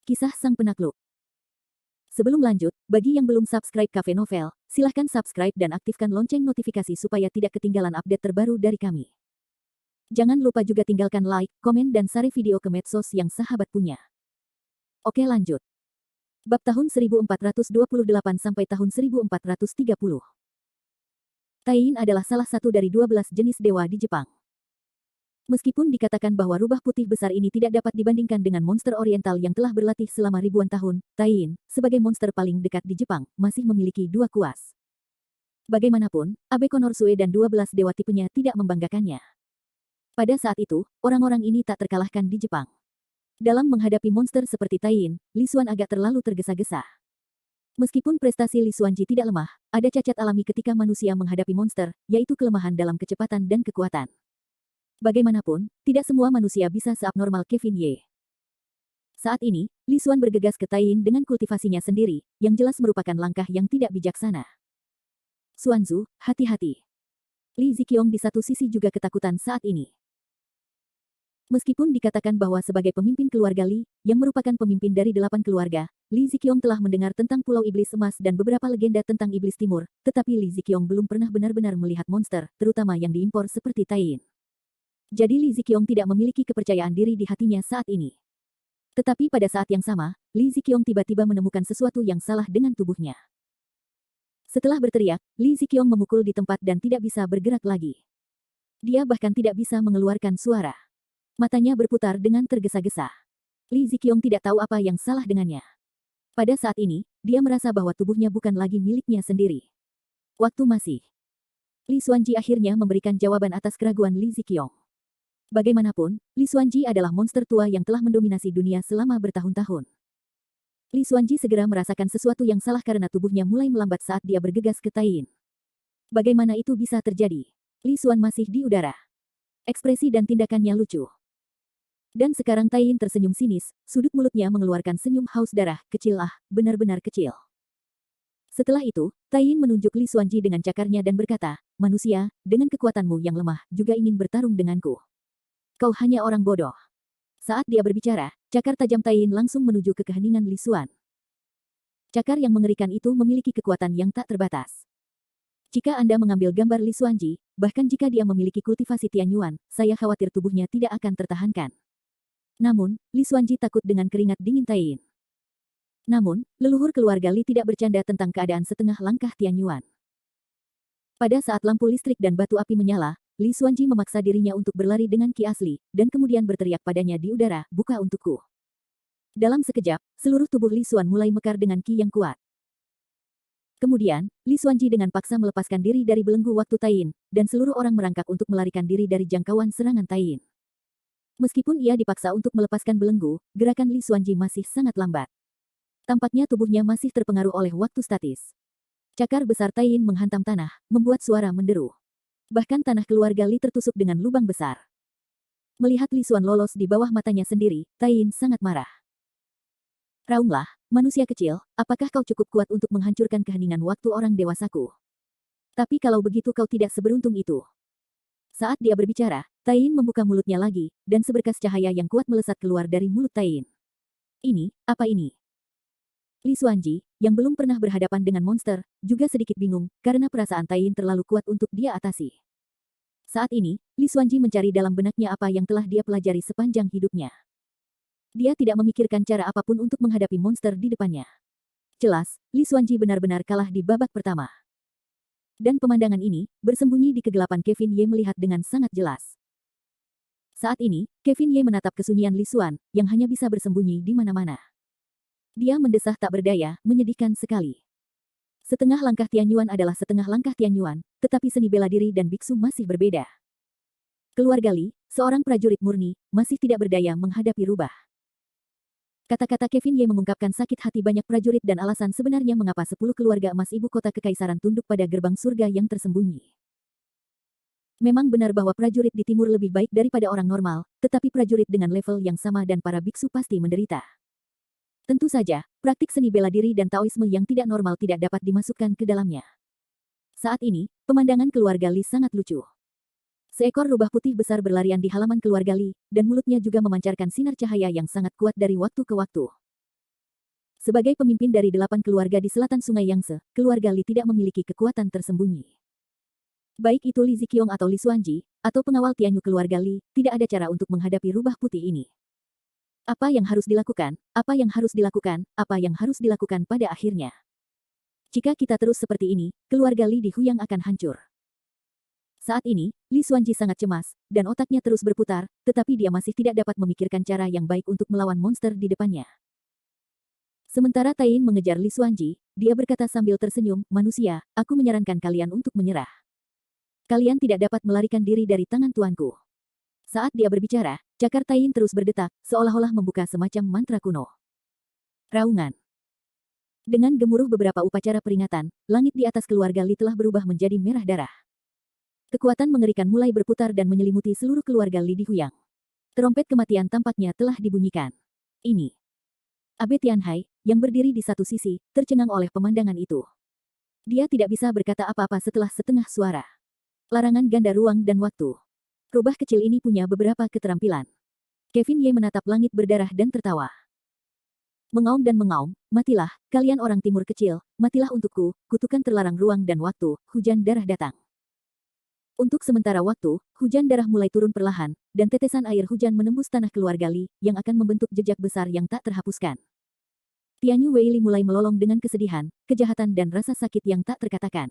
Kisah Sang Penakluk. Sebelum lanjut, bagi yang belum subscribe Cafe Novel, silahkan subscribe dan aktifkan lonceng notifikasi supaya tidak ketinggalan update terbaru dari kami. Jangan lupa juga tinggalkan like, komen dan share video ke medsos yang sahabat punya. Oke lanjut. Bab tahun 1428 sampai tahun 1430. Taiyin adalah salah satu dari 12 jenis dewa di Jepang. Meskipun dikatakan bahwa rubah putih besar ini tidak dapat dibandingkan dengan monster oriental yang telah berlatih selama ribuan tahun, Taiyin, sebagai monster paling dekat di Jepang, masih memiliki dua kuas. Bagaimanapun, Abe Konosuke dan 12 dewa tipenya tidak membanggakannya. Pada saat itu, orang-orang ini tak terkalahkan di Jepang. Dalam menghadapi monster seperti Taiyin, Li Xuan agak terlalu tergesa-gesa. Meskipun prestasi Li Xuanji tidak lemah, ada cacat alami ketika manusia menghadapi monster, yaitu kelemahan dalam kecepatan dan kekuatan. Bagaimanapun, tidak semua manusia bisa seabnormal Kevin Ye. Saat ini, Li Xuan bergegas ke Taiyin dengan kultivasinya sendiri, yang jelas merupakan langkah yang tidak bijaksana. Xuanzu, hati-hati. Li Ziqiong di satu sisi juga ketakutan saat ini. Meskipun dikatakan bahwa sebagai pemimpin keluarga Li, yang merupakan pemimpin dari 8 keluarga, Li Ziqiong telah mendengar tentang Pulau Iblis Emas dan beberapa legenda tentang Iblis Timur, tetapi Li Ziqiong belum pernah benar-benar melihat monster, terutama yang diimpor seperti Taiyin. Jadi Li Ziqiong tidak memiliki kepercayaan diri di hatinya saat ini. Tetapi pada saat yang sama, Li Ziqiong tiba-tiba menemukan sesuatu yang salah dengan tubuhnya. Setelah berteriak, Li Ziqiong memukul di tempat dan tidak bisa bergerak lagi. Dia bahkan tidak bisa mengeluarkan suara. Matanya berputar dengan tergesa-gesa. Li Ziqiong tidak tahu apa yang salah dengannya. Pada saat ini, dia merasa bahwa tubuhnya bukan lagi miliknya sendiri. Waktu masih. Li Xuanji akhirnya memberikan jawaban atas keraguan Li Ziqiong. Bagaimanapun, Li Xuanji adalah monster tua yang telah mendominasi dunia selama bertahun-tahun. Li Xuanji segera merasakan sesuatu yang salah karena tubuhnya mulai melambat saat dia bergegas ke Taiyin. Bagaimana itu bisa terjadi? Li Xuan masih di udara. Ekspresi dan tindakannya lucu. Dan sekarang Taiyin tersenyum sinis, sudut mulutnya mengeluarkan senyum haus darah, kecil benar-benar kecil. Setelah itu, Taiyin menunjuk Li Xuanji dengan cakarnya dan berkata, manusia, dengan kekuatanmu yang lemah, juga ingin bertarung denganku. Kau hanya orang bodoh. Saat dia berbicara, cakar tajam Taiyin langsung menuju ke keheningan Li Xuan. Cakar yang mengerikan itu memiliki kekuatan yang tak terbatas. Jika Anda mengambil gambar Li Xuanji, bahkan jika dia memiliki kultivasi Tianyuan, saya khawatir tubuhnya tidak akan tertahankan. Namun, Li Xuanji takut dengan keringat dingin Taiyin. Namun, leluhur keluarga Li tidak bercanda tentang keadaan setengah langkah Tianyuan. Pada saat lampu listrik dan batu api menyala, Li Xuanji memaksa dirinya untuk berlari dengan ki asli, dan kemudian berteriak padanya di udara, buka untukku. Dalam sekejap, seluruh tubuh Li Xuan mulai mekar dengan ki yang kuat. Kemudian, Li Xuanji dengan paksa melepaskan diri dari belenggu waktu Taiyin, dan seluruh orang merangkak untuk melarikan diri dari jangkauan serangan Taiyin. Meskipun ia dipaksa untuk melepaskan belenggu, gerakan Li Xuanji masih sangat lambat. Tampaknya tubuhnya masih terpengaruh oleh waktu statis. Cakar besar Taiyin menghantam tanah, membuat suara menderu. Bahkan tanah keluarga Li tertusuk dengan lubang besar. Melihat Li Xuan lolos di bawah matanya sendiri, Taiyin sangat marah. Raunglah, manusia kecil, apakah kau cukup kuat untuk menghancurkan keheningan waktu orang dewasaku? Tapi kalau begitu kau tidak seberuntung itu. Saat dia berbicara, Taiyin membuka mulutnya lagi, dan seberkas cahaya yang kuat melesat keluar dari mulut Taiyin. Ini, apa ini? Li Xuanji, yang belum pernah berhadapan dengan monster, juga sedikit bingung, karena perasaan Taiyin terlalu kuat untuk dia atasi. Saat ini, Li Xuanji mencari dalam benaknya apa yang telah dia pelajari sepanjang hidupnya. Dia tidak memikirkan cara apapun untuk menghadapi monster di depannya. Jelas, Li Xuanji benar-benar kalah di babak pertama. Dan pemandangan ini, bersembunyi di kegelapan Kevin Ye melihat dengan sangat jelas. Saat ini, Kevin Ye menatap kesunyian Li Xuan, yang hanya bisa bersembunyi di mana-mana. Dia mendesah tak berdaya, menyedihkan sekali. Setengah langkah Tianyuan adalah setengah langkah Tianyuan, tetapi seni bela diri dan biksu masih berbeda. Keluarga Li, seorang prajurit murni, masih tidak berdaya menghadapi rubah. Kata-kata Kevin Ye mengungkapkan sakit hati banyak prajurit dan alasan sebenarnya mengapa 10 keluarga emas ibu kota kekaisaran tunduk pada gerbang surga yang tersembunyi. Memang benar bahwa prajurit di timur lebih baik daripada orang normal, tetapi prajurit dengan level yang sama dan para biksu pasti menderita. Tentu saja, praktik seni bela diri dan Taoisme yang tidak normal tidak dapat dimasukkan ke dalamnya. Saat ini, pemandangan keluarga Li sangat lucu. Seekor rubah putih besar berlarian di halaman keluarga Li, dan mulutnya juga memancarkan sinar cahaya yang sangat kuat dari waktu ke waktu. Sebagai pemimpin dari 8 keluarga di selatan Sungai Yangtze, keluarga Li tidak memiliki kekuatan tersembunyi. Baik itu Li Ziqiong atau Li Xuanji, atau pengawal Tianyu keluarga Li, tidak ada cara untuk menghadapi rubah putih ini. Apa yang harus dilakukan? Apa yang harus dilakukan? Apa yang harus dilakukan pada akhirnya? Jika kita terus seperti ini, keluarga Li di Huyang akan hancur. Saat ini, Li Xuanji sangat cemas, dan otaknya terus berputar, tetapi dia masih tidak dapat memikirkan cara yang baik untuk melawan monster di depannya. Sementara Tain mengejar Li Xuanji, dia berkata sambil tersenyum, "Manusia, aku menyarankan kalian untuk menyerah. Kalian tidak dapat melarikan diri dari tangan tuanku." Saat dia berbicara, cakar Tain terus berdetak, seolah-olah membuka semacam mantra kuno. Raungan. Dengan gemuruh beberapa upacara peringatan, langit di atas keluarga Li telah berubah menjadi merah darah. Kekuatan mengerikan mulai berputar dan menyelimuti seluruh keluarga Li di Huyang. Terompet kematian tampaknya telah dibunyikan. Ini. Abe Tianhai, yang berdiri di satu sisi, tercengang oleh pemandangan itu. Dia tidak bisa berkata apa-apa setelah setengah suara. Larangan ganda ruang dan waktu. Rubah kecil ini punya beberapa keterampilan. Kevin Ye menatap langit berdarah dan tertawa. Mengaum dan mengaum, "Matilah, kalian orang timur kecil, matilah untukku, kutukan terlarang ruang dan waktu, hujan darah datang." Untuk sementara waktu, hujan darah mulai turun perlahan, dan tetesan air hujan menembus tanah keluarga Li, yang akan membentuk jejak besar yang tak terhapuskan. Tianyu Weili mulai melolong dengan kesedihan, kejahatan dan rasa sakit yang tak terkatakan.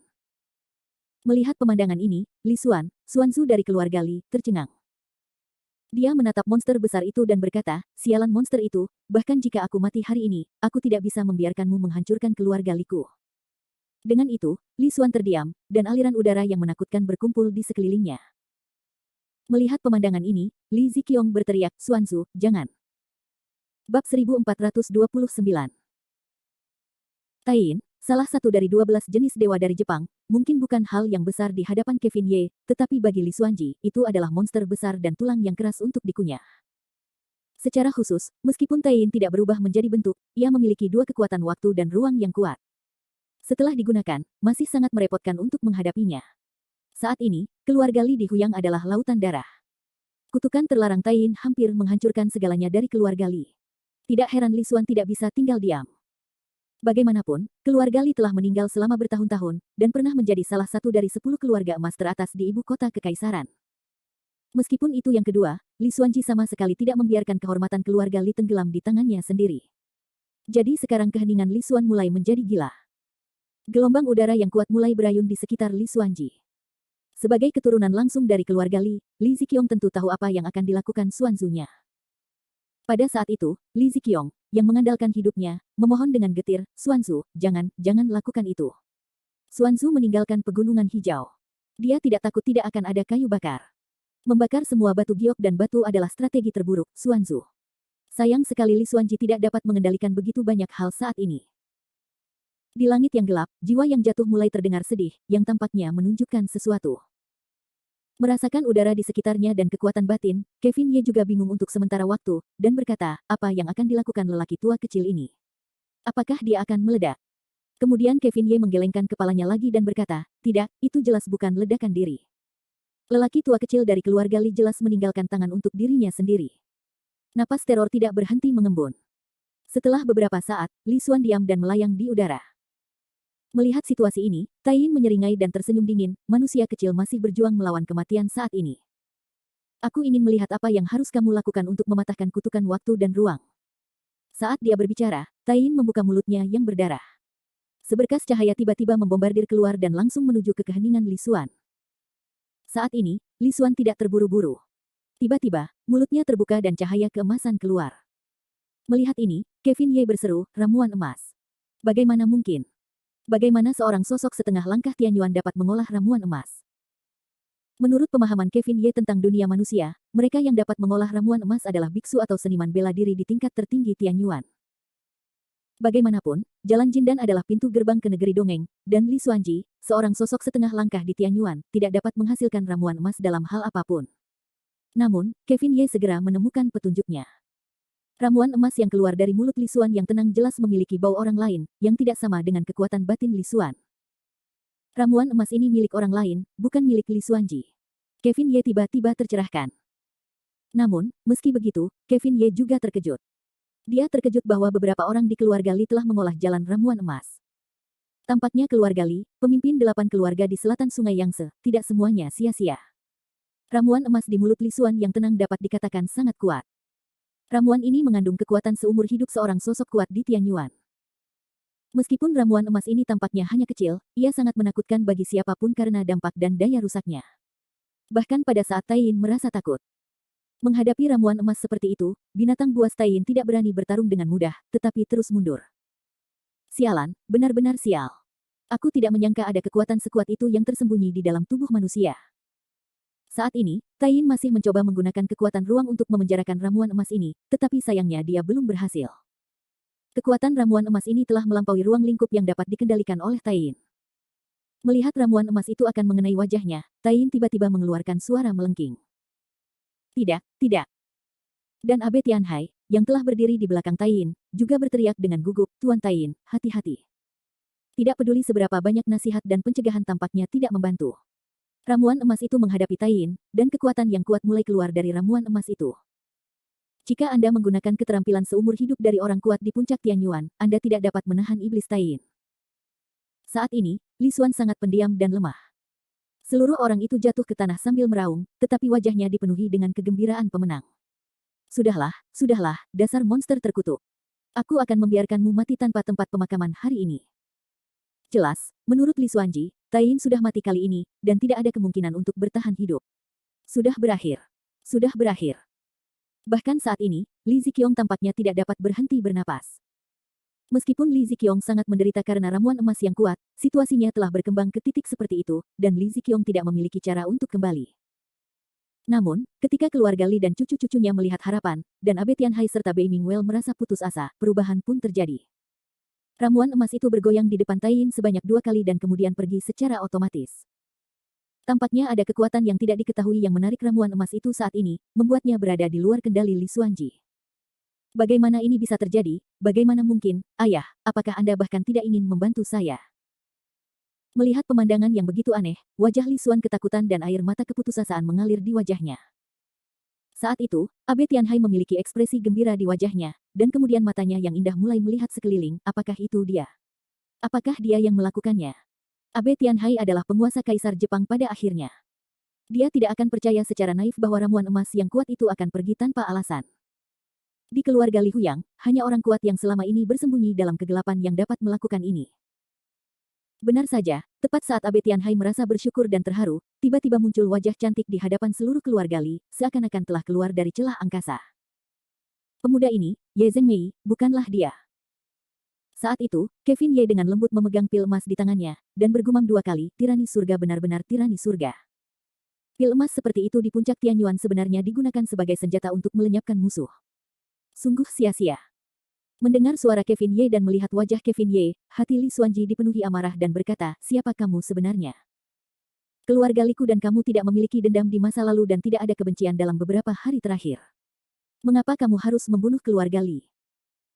Melihat pemandangan ini, Li Xuanzu dari keluarga Li, tercengang. Dia menatap monster besar itu dan berkata, "Sialan monster itu, bahkan jika aku mati hari ini, aku tidak bisa membiarkanmu menghancurkan keluarga Liku." Dengan itu, Li Xuan terdiam, dan aliran udara yang menakutkan berkumpul di sekelilingnya. Melihat pemandangan ini, Li Ziqiong berteriak, "Xuanzu, jangan." Bab 1429. Tain, salah satu dari 12 jenis dewa dari Jepang, mungkin bukan hal yang besar di hadapan Kevin Ye, tetapi bagi Li Xuanji, itu adalah monster besar dan tulang yang keras untuk dikunyah. Secara khusus, meskipun Tain tidak berubah menjadi bentuk, ia memiliki dua kekuatan waktu dan ruang yang kuat. Setelah digunakan, masih sangat merepotkan untuk menghadapinya. Saat ini, keluarga Li di Huyang adalah lautan darah. Kutukan terlarang Tain hampir menghancurkan segalanya dari keluarga Li. Tidak heran Li Xuan tidak bisa tinggal diam. Bagaimanapun, keluarga Li telah meninggal selama bertahun-tahun, dan pernah menjadi salah satu dari 10 keluarga emas teratas di ibu kota kekaisaran. Meskipun itu yang kedua, Li Xuanji sama sekali tidak membiarkan kehormatan keluarga Li tenggelam di tangannya sendiri. Jadi sekarang keheningan Li Xuan mulai menjadi gila. Gelombang udara yang kuat mulai berayun di sekitar Li Xuanji. Sebagai keturunan langsung dari keluarga Li, Li Ziqiong tentu tahu apa yang akan dilakukan Xuanzu-nya. Pada saat itu, Li Ziqiong, yang mengandalkan hidupnya, memohon dengan getir, "Xuanzu, jangan lakukan itu." Xuanzu meninggalkan pegunungan hijau. Dia tidak takut tidak akan ada kayu bakar. Membakar semua batu giok dan batu adalah strategi terburuk, Xuanzu. Sayang sekali Li Xuanji tidak dapat mengendalikan begitu banyak hal saat ini. Di langit yang gelap, jiwa yang jatuh mulai terdengar sedih, yang tampaknya menunjukkan sesuatu. Merasakan udara di sekitarnya dan kekuatan batin, Kevin Ye juga bingung untuk sementara waktu, dan berkata, apa yang akan dilakukan lelaki tua kecil ini? Apakah dia akan meledak? Kemudian Kevin Ye menggelengkan kepalanya lagi dan berkata, tidak, itu jelas bukan ledakan diri. Lelaki tua kecil dari keluarga Li jelas meninggalkan tangan untuk dirinya sendiri. Napas teror tidak berhenti mengembun. Setelah beberapa saat, Li Xuan diam dan melayang di udara. Melihat situasi ini, Tain menyeringai dan tersenyum dingin, manusia kecil masih berjuang melawan kematian saat ini. Aku ingin melihat apa yang harus kamu lakukan untuk mematahkan kutukan waktu dan ruang. Saat dia berbicara, Tain membuka mulutnya yang berdarah. Seberkas cahaya tiba-tiba membombardir keluar dan langsung menuju ke keheningan Li Xuan. Saat ini, Li Xuan tidak terburu-buru. Tiba-tiba, mulutnya terbuka dan cahaya keemasan keluar. Melihat ini, Kevin Ye berseru, ramuan emas. Bagaimana mungkin? Bagaimana seorang sosok setengah langkah Tianyuan dapat mengolah ramuan emas? Menurut pemahaman Kevin Ye tentang dunia manusia, mereka yang dapat mengolah ramuan emas adalah biksu atau seniman bela diri di tingkat tertinggi Tianyuan. Bagaimanapun, Jalan Jindan adalah pintu gerbang ke negeri dongeng, dan Li Xuanji, seorang sosok setengah langkah di Tianyuan, tidak dapat menghasilkan ramuan emas dalam hal apapun. Namun, Kevin Ye segera menemukan petunjuknya. Ramuan emas yang keluar dari mulut Li Xuan yang tenang jelas memiliki bau orang lain, yang tidak sama dengan kekuatan batin Li Xuan. Ramuan emas ini milik orang lain, bukan milik Li Xuanji. Kevin Ye tiba-tiba tercerahkan. Namun, meski begitu, Kevin Ye juga terkejut. Dia terkejut bahwa beberapa orang di keluarga Li telah mengolah jalan ramuan emas. Tampaknya keluarga Li, pemimpin 8 keluarga di selatan Sungai Yangtze, tidak semuanya sia-sia. Ramuan emas di mulut Li Xuan yang tenang dapat dikatakan sangat kuat. Ramuan ini mengandung kekuatan seumur hidup seorang sosok kuat di Tianyuan. Meskipun ramuan emas ini tampaknya hanya kecil, ia sangat menakutkan bagi siapapun karena dampak dan daya rusaknya. Bahkan pada saat Tai Yin merasa takut. Menghadapi ramuan emas seperti itu, binatang buas Tai Yin tidak berani bertarung dengan mudah, tetapi terus mundur. Sialan, benar-benar sial. Aku tidak menyangka ada kekuatan sekuat itu yang tersembunyi di dalam tubuh manusia. Saat ini, Tai Yin masih mencoba menggunakan kekuatan ruang untuk memenjarakan ramuan emas ini, tetapi sayangnya dia belum berhasil. Kekuatan ramuan emas ini telah melampaui ruang lingkup yang dapat dikendalikan oleh Tai Yin. Melihat ramuan emas itu akan mengenai wajahnya, Tai Yin tiba-tiba mengeluarkan suara melengking. Tidak, tidak. Dan Abe Tianhai, yang telah berdiri di belakang Tai Yin, juga berteriak dengan gugup, Tuan Tai Yin, hati-hati. Tidak peduli seberapa banyak nasihat dan pencegahan tampaknya tidak membantu. Ramuan emas itu menghadapi Tai Yin, dan kekuatan yang kuat mulai keluar dari ramuan emas itu. Jika Anda menggunakan keterampilan seumur hidup dari orang kuat di puncak Tianyuan, Anda tidak dapat menahan iblis Tai Yin. Saat ini, Li Xuan sangat pendiam dan lemah. Seluruh orang itu jatuh ke tanah sambil meraung, tetapi wajahnya dipenuhi dengan kegembiraan pemenang. Sudahlah, dasar monster terkutuk. Aku akan membiarkanmu mati tanpa tempat pemakaman hari ini. Jelas, menurut Li Xuanji, Tai Yin sudah mati kali ini, dan tidak ada kemungkinan untuk bertahan hidup. Sudah berakhir. Sudah berakhir. Bahkan saat ini, Li Ziqiong tampaknya tidak dapat berhenti bernapas. Meskipun Li Ziqiong sangat menderita karena ramuan emas yang kuat, situasinya telah berkembang ke titik seperti itu, dan Li Ziqiong tidak memiliki cara untuk kembali. Namun, ketika keluarga Li dan cucu-cucunya melihat harapan, dan Abe Tianhai serta Bei Mingwell merasa putus asa, perubahan pun terjadi. Ramuan emas itu bergoyang di depan Tai Yin sebanyak 2 kali dan kemudian pergi secara otomatis. Tampaknya ada kekuatan yang tidak diketahui yang menarik ramuan emas itu saat ini, membuatnya berada di luar kendali Li Xuanji. Bagaimana ini bisa terjadi? Bagaimana mungkin, Ayah, apakah Anda bahkan tidak ingin membantu saya? Melihat pemandangan yang begitu aneh, wajah Li Xuan ketakutan dan air mata keputusasaan mengalir di wajahnya. Saat itu, Abe Tianhai memiliki ekspresi gembira di wajahnya, dan kemudian matanya yang indah mulai melihat sekeliling, apakah itu dia? Apakah dia yang melakukannya? Abe Tianhai adalah penguasa Kaisar Jepang pada akhirnya. Dia tidak akan percaya secara naif bahwa ramuan emas yang kuat itu akan pergi tanpa alasan. Di keluarga Li Huyang, hanya orang kuat yang selama ini bersembunyi dalam kegelapan yang dapat melakukan ini. Benar saja, tepat saat Abe Tianhai merasa bersyukur dan terharu, tiba-tiba muncul wajah cantik di hadapan seluruh keluarga Li, seakan-akan telah keluar dari celah angkasa. Pemuda ini, Ye Zhengmei, bukanlah dia. Saat itu, Kevin Ye dengan lembut memegang pil emas di tangannya, dan bergumam 2 kali, tirani surga benar-benar tirani surga. Pil emas seperti itu di puncak Tianyuan sebenarnya digunakan sebagai senjata untuk melenyapkan musuh. Sungguh sia-sia. Mendengar suara Kevin Ye dan melihat wajah Kevin Ye, hati Li Xuanji dipenuhi amarah dan berkata, siapa kamu sebenarnya? Keluarga Liku dan kamu tidak memiliki dendam di masa lalu dan tidak ada kebencian dalam beberapa hari terakhir. Mengapa kamu harus membunuh keluarga Li?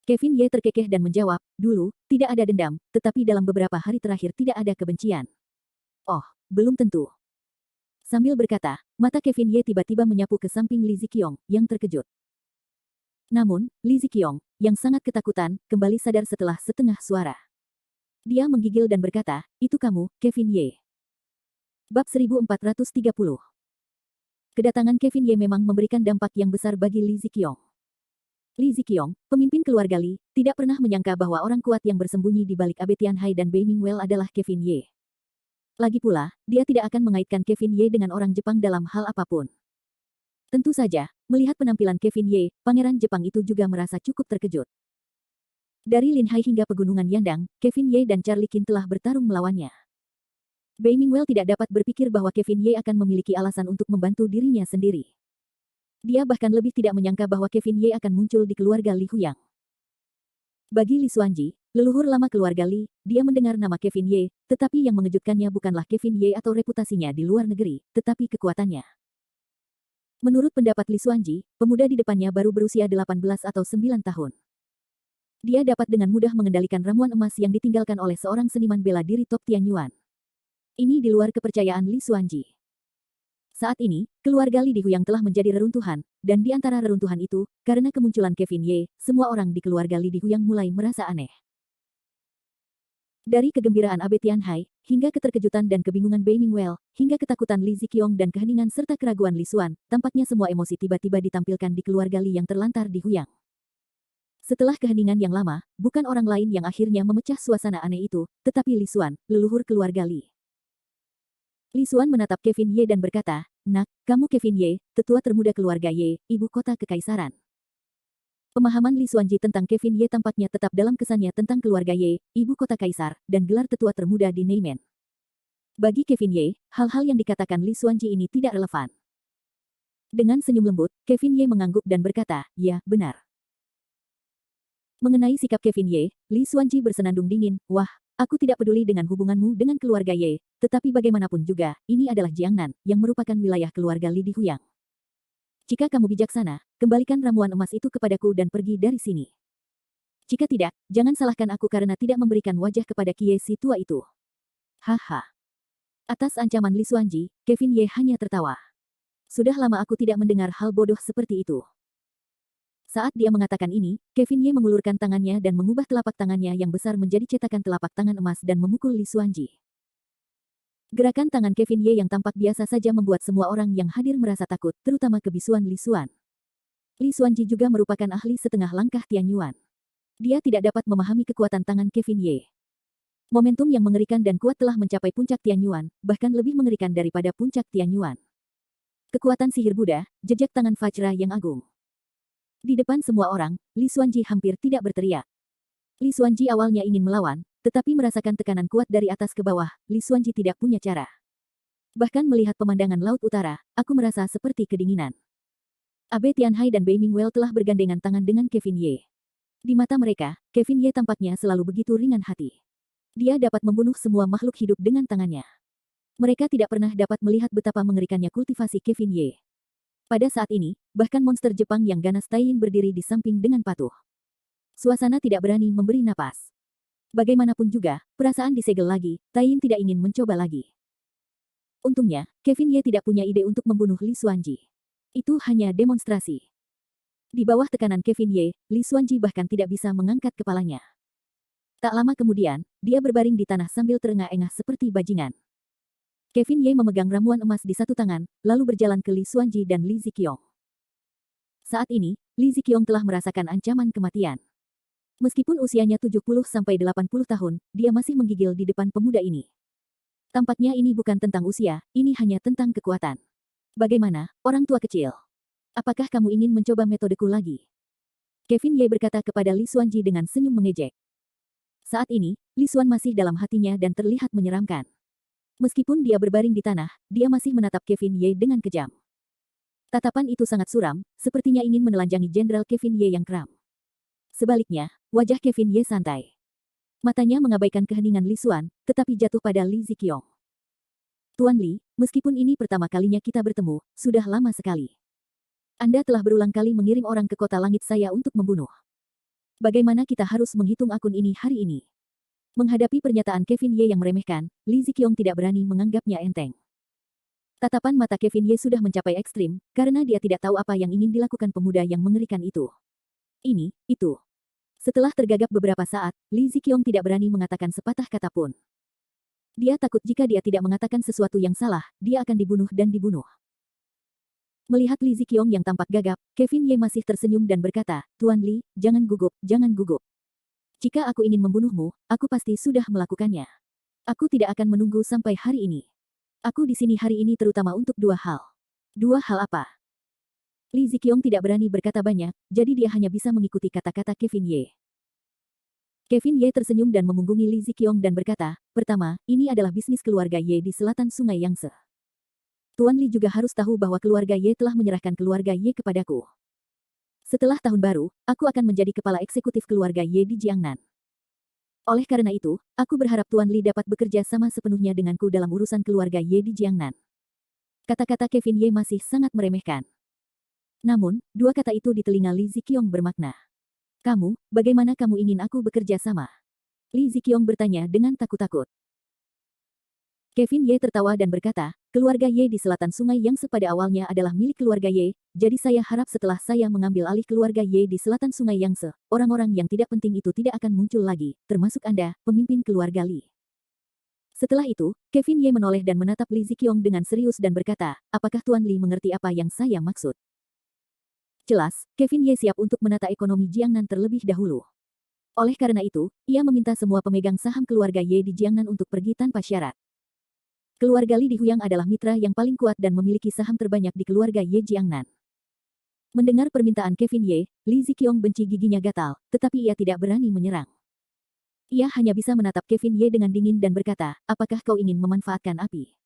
Kevin Ye terkekeh dan menjawab, dulu, tidak ada dendam, tetapi dalam beberapa hari terakhir tidak ada kebencian. Oh, belum tentu. Sambil berkata, mata Kevin Ye tiba-tiba menyapu ke samping Li Ziqiong, yang terkejut. Namun, Li Ziqiong, yang sangat ketakutan, kembali sadar setelah setengah suara. Dia menggigil dan berkata, itu kamu, Kevin Ye. Bab 1430. Kedatangan Kevin Ye memang memberikan dampak yang besar bagi Li Ziqiong. Li Ziqiong, pemimpin keluarga Li, tidak pernah menyangka bahwa orang kuat yang bersembunyi di balik Abe Tianhai dan Bei Mingwell adalah Kevin Ye. Lagi pula, dia tidak akan mengaitkan Kevin Ye dengan orang Jepang dalam hal apapun. Tentu saja, melihat penampilan Kevin Ye, pangeran Jepang itu juga merasa cukup terkejut. Dari Linhai hingga pegunungan Yandang, Kevin Ye dan Charlie Qin telah bertarung melawannya. Bei Mingwell tidak dapat berpikir bahwa Kevin Ye akan memiliki alasan untuk membantu dirinya sendiri. Dia bahkan lebih tidak menyangka bahwa Kevin Ye akan muncul di keluarga Li Huyang. Bagi Li Xuanji, leluhur lama keluarga Li, dia mendengar nama Kevin Ye, tetapi yang mengejutkannya bukanlah Kevin Ye atau reputasinya di luar negeri, tetapi kekuatannya. Menurut pendapat Li Xuanji, pemuda di depannya baru berusia 18 atau 9 tahun. Dia dapat dengan mudah mengendalikan ramuan emas yang ditinggalkan oleh seorang seniman bela diri top Tianyuan. Ini di luar kepercayaan Li Xuanji. Saat ini, keluarga Li Dihuyang telah menjadi reruntuhan, dan di antara reruntuhan itu, karena kemunculan Kevin Ye, semua orang di keluarga Li Dihuyang mulai merasa aneh. Dari kegembiraan Abe Tianhai, hingga keterkejutan dan kebingungan Bai Mingwell, hingga ketakutan Li Ziqiong dan keheningan serta keraguan Li Xuan, tampaknya semua emosi tiba-tiba ditampilkan di keluarga Li yang terlantar di Huyang. Setelah keheningan yang lama, bukan orang lain yang akhirnya memecah suasana aneh itu, tetapi Li Xuan, leluhur keluarga Li. Li Xuan menatap Kevin Ye dan berkata, "Nak, kamu Kevin Ye, tetua termuda keluarga Ye, ibu kota kekaisaran." Pemahaman Li Xuanji tentang Kevin Ye tampaknya tetap dalam kesannya tentang keluarga Ye, ibu kota kaisar, dan gelar tetua termuda di Neimen. Bagi Kevin Ye, hal-hal yang dikatakan Li Xuanji ini tidak relevan. Dengan senyum lembut, Kevin Ye mengangguk dan berkata, "Ya, benar." Mengenai sikap Kevin Ye, Li Xuanji bersenandung dingin, "Wah, aku tidak peduli dengan hubunganmu dengan keluarga Ye, tetapi bagaimanapun juga, ini adalah Jiangnan, yang merupakan wilayah keluarga Li Dihuyang. Jika kamu bijaksana, kembalikan ramuan emas itu kepadaku dan pergi dari sini. Jika tidak, jangan salahkan aku karena tidak memberikan wajah kepada Kie si tua itu." Haha. Atas ancaman Li Xuanji, Kevin Ye hanya tertawa. Sudah lama aku tidak mendengar hal bodoh seperti itu. Saat dia mengatakan ini, Kevin Ye mengulurkan tangannya dan mengubah telapak tangannya yang besar menjadi cetakan telapak tangan emas dan memukul Li Xuanji. Gerakan tangan Kevin Ye yang tampak biasa saja membuat semua orang yang hadir merasa takut, terutama kebisuan Li Xuan. Li Xuanji juga merupakan ahli setengah langkah Tianyuan. Dia tidak dapat memahami kekuatan tangan Kevin Ye. Momentum yang mengerikan dan kuat telah mencapai puncak Tianyuan, bahkan lebih mengerikan daripada puncak Tianyuan. Kekuatan sihir Buddha, jejak tangan Vajra yang agung. Di depan semua orang, Li Xuanji hampir tidak berteriak. Li Xuanji awalnya ingin melawan, tetapi merasakan tekanan kuat dari atas ke bawah, Li Xuanji tidak punya cara. Bahkan melihat pemandangan laut utara, aku merasa seperti kedinginan. Abe Tianhai dan Bai Mingwell telah bergandengan tangan dengan Kevin Ye. Di mata mereka, Kevin Ye tampaknya selalu begitu ringan hati. Dia dapat membunuh semua makhluk hidup dengan tangannya. Mereka tidak pernah dapat melihat betapa mengerikannya kultivasi Kevin Ye. Pada saat ini, bahkan monster Jepang yang ganas Taiyin berdiri di samping dengan patuh. Suasana tidak berani memberi napas. Bagaimanapun juga, perasaan disegel lagi, Taiyin tidak ingin mencoba lagi. Untungnya, Kevin Ye tidak punya ide untuk membunuh Li Xuanji. Itu hanya demonstrasi. Di bawah tekanan Kevin Ye, Li Xuanji bahkan tidak bisa mengangkat kepalanya. Tak lama kemudian, dia berbaring di tanah sambil terengah-engah seperti bajingan. Kevin Ye memegang ramuan emas di satu tangan, lalu berjalan ke Li Xuanji dan Li Ziqiong. Saat ini, Li Ziqiong telah merasakan ancaman kematian. Meskipun usianya 70-80 tahun, dia masih menggigil di depan pemuda ini. Tampaknya ini bukan tentang usia, ini hanya tentang kekuatan. Bagaimana, orang tua kecil? Apakah kamu ingin mencoba metodeku lagi? Kevin Ye berkata kepada Li Xuanji dengan senyum mengejek. Saat ini, Li Xuan masih dalam hatinya dan terlihat menyeramkan. Meskipun dia berbaring di tanah, dia masih menatap Kevin Ye dengan kejam. Tatapan itu sangat suram, sepertinya ingin menelanjangi Jenderal Kevin Ye yang kram. Sebaliknya, wajah Kevin Ye santai. Matanya mengabaikan keheningan Li Xuan, tetapi jatuh pada Li Ziqiong. "Tuan Li, meskipun ini pertama kalinya kita bertemu, sudah lama sekali. Anda telah berulang kali mengirim orang ke kota langit saya untuk membunuh. Bagaimana kita harus menghitung akun ini hari ini?" Menghadapi pernyataan Kevin Ye yang meremehkan, Li Ziqiong tidak berani menganggapnya enteng. Tatapan mata Kevin Ye sudah mencapai ekstrim, karena dia tidak tahu apa yang ingin dilakukan pemuda yang mengerikan itu. Ini, itu. Setelah tergagap beberapa saat, Li Ziqiong tidak berani mengatakan sepatah kata pun. Dia takut jika dia tidak mengatakan sesuatu yang salah, dia akan dibunuh dan dibunuh. Melihat Li Ziqiong yang tampak gagap, Kevin Ye masih tersenyum dan berkata, "Tuan Li, jangan gugup, jangan gugup. Jika aku ingin membunuhmu, aku pasti sudah melakukannya. Aku tidak akan menunggu sampai hari ini. Aku di sini hari ini terutama untuk dua hal." "Dua hal apa?" Li Ziqiong tidak berani berkata banyak, jadi dia hanya bisa mengikuti kata-kata Kevin Ye. Kevin Ye tersenyum dan memunggungi Li Ziqiong dan berkata, "Pertama, ini adalah bisnis keluarga Ye di selatan Sungai Yangtze. Tuan Li juga harus tahu bahwa keluarga Ye telah menyerahkan keluarga Ye kepadaku. Setelah tahun baru, aku akan menjadi kepala eksekutif keluarga Ye di Jiangnan. Oleh karena itu, aku berharap Tuan Li dapat bekerja sama sepenuhnya denganku dalam urusan keluarga Ye di Jiangnan." Kata-kata Kevin Ye masih sangat meremehkan. Namun, dua kata itu di telinga Li Ziqiong bermakna. "Kamu, bagaimana kamu ingin aku bekerja sama?" Li Ziqiong bertanya dengan takut-takut. Kevin Ye tertawa dan berkata, Keluarga Ye di selatan Sungai Yangtze pada awalnya adalah milik keluarga Ye, jadi saya harap setelah saya mengambil alih keluarga Ye di selatan Sungai Yangtze, orang-orang yang tidak penting itu tidak akan muncul lagi, termasuk Anda, pemimpin keluarga Li. Setelah itu, Kevin Ye menoleh dan menatap Li Ziqiong dengan serius dan berkata, apakah Tuan Li mengerti apa yang saya maksud? Jelas, Kevin Ye siap untuk menata ekonomi Jiangnan terlebih dahulu. Oleh karena itu, ia meminta semua pemegang saham keluarga Ye di Jiangnan untuk pergi tanpa syarat. Keluarga Li di Huyang adalah mitra yang paling kuat dan memiliki saham terbanyak di keluarga Ye Jiangnan. Mendengar permintaan Kevin Ye, Li Ziqiong benci giginya gatal, tetapi ia tidak berani menyerang. Ia hanya bisa menatap Kevin Ye dengan dingin dan berkata, apakah kau ingin memanfaatkan api?